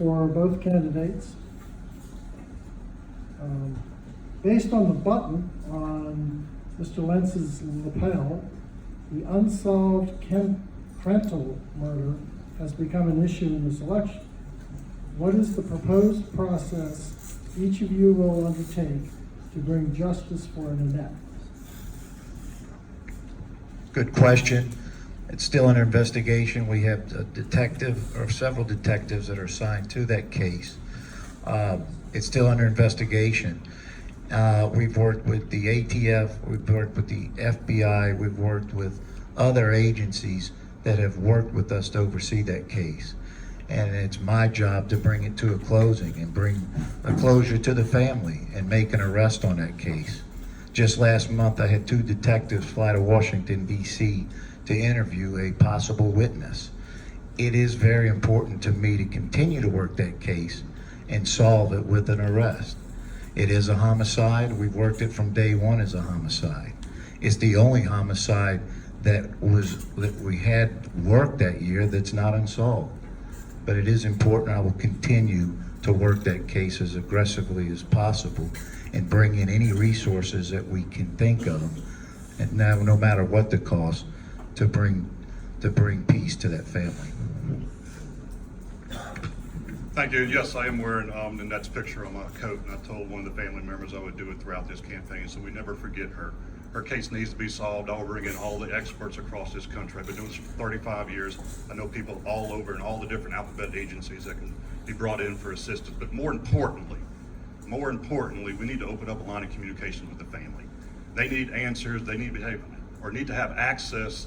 for both candidates. Based on the button on Mr. Lentz's lapel, the unsolved Krentel murder has become an issue in this election. What is the proposed process each of you will undertake to bring justice for Nanette? Good question. It's still under investigation. We have a detective or several detectives that are assigned to that case. It's still under investigation. We've worked with the ATF, we've worked with the FBI, we've worked with other agencies that have worked with us to oversee that case. And it's my job to bring it to a closing and bring a closure to the family and make an arrest on that case. Just last month, I had 2 detectives fly to Washington, D.C. to interview a possible witness. It is very important to me to continue to work that case and solve it with an arrest. It is a homicide. We've worked it from day one as a homicide. It's the only homicide that we had worked that year that's not unsolved. But it is important. I will continue to work that case as aggressively as possible and bring in any resources that we can think of, and now, no matter what the cost, to bring peace to that family. Thank you. Yes, I am wearing Nanette's picture on my coat, and I told one of the family members I would do it throughout this campaign, so we never forget her. Her case needs to be solved. I'll bring in all the experts across this country. I've been doing this for 35 years. I know people all over in all the different alphabet agencies that can be brought in for assistance. But more importantly, we need to open up a line of communication with the family. They need answers. They need to have access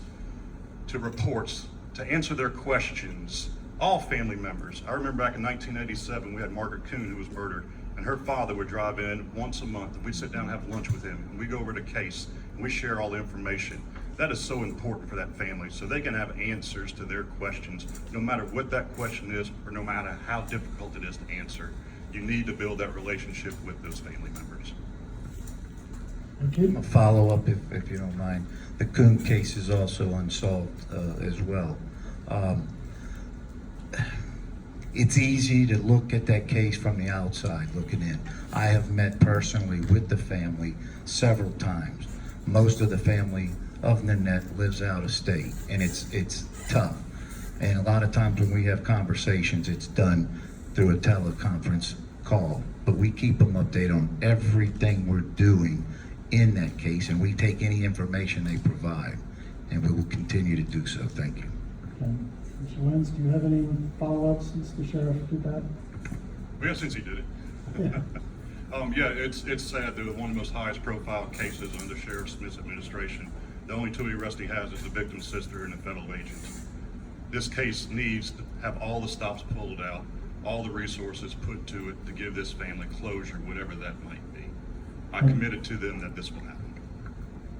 to reports to answer their questions. All family members. I remember back in 1987, we had Margaret Kuhn, who was murdered, and her father would drive in once a month, and we'd sit down and have lunch with him, and we go over the case, and we share all the information. That is so important for that family, so they can have answers to their questions, no matter what that question is, or no matter how difficult it is to answer. You need to build that relationship with those family members. Thank you. A follow-up, if you don't mind. The Kuhn case is also unsolved as well. It's easy to look at that case from the outside looking in. I have met personally with the family several times. Most of the family of Nanette lives out of state, and it's tough. And a lot of times when we have conversations, it's done through a teleconference call. But we keep them updated on everything we're doing in that case, and we take any information they provide, and we will continue to do so. Thank you. Okay. Mr. Lentz, do you have any follow-ups since the sheriff did that? Well, yeah, since he did it. Yeah. Yeah, it's sad. They're one of the most highest profile cases under Sheriff Smith's administration. The only 2 arrests he has is the victim's sister and a federal agent. This case needs to have all the stops pulled out, all the resources put to it to give this family closure, whatever that might be. I committed to them that this will happen.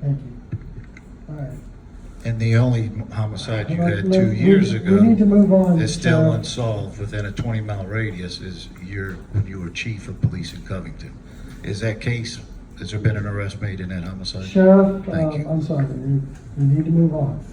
Thank you. All right. And the only homicide you had 2 years ago we need to move on, is still Sheriff. unsolved within a 20-mile radius is when you were chief of police in Covington. Is that case, has there been an arrest made in that homicide? Sheriff, Thank you. I'm sorry, we need to move on.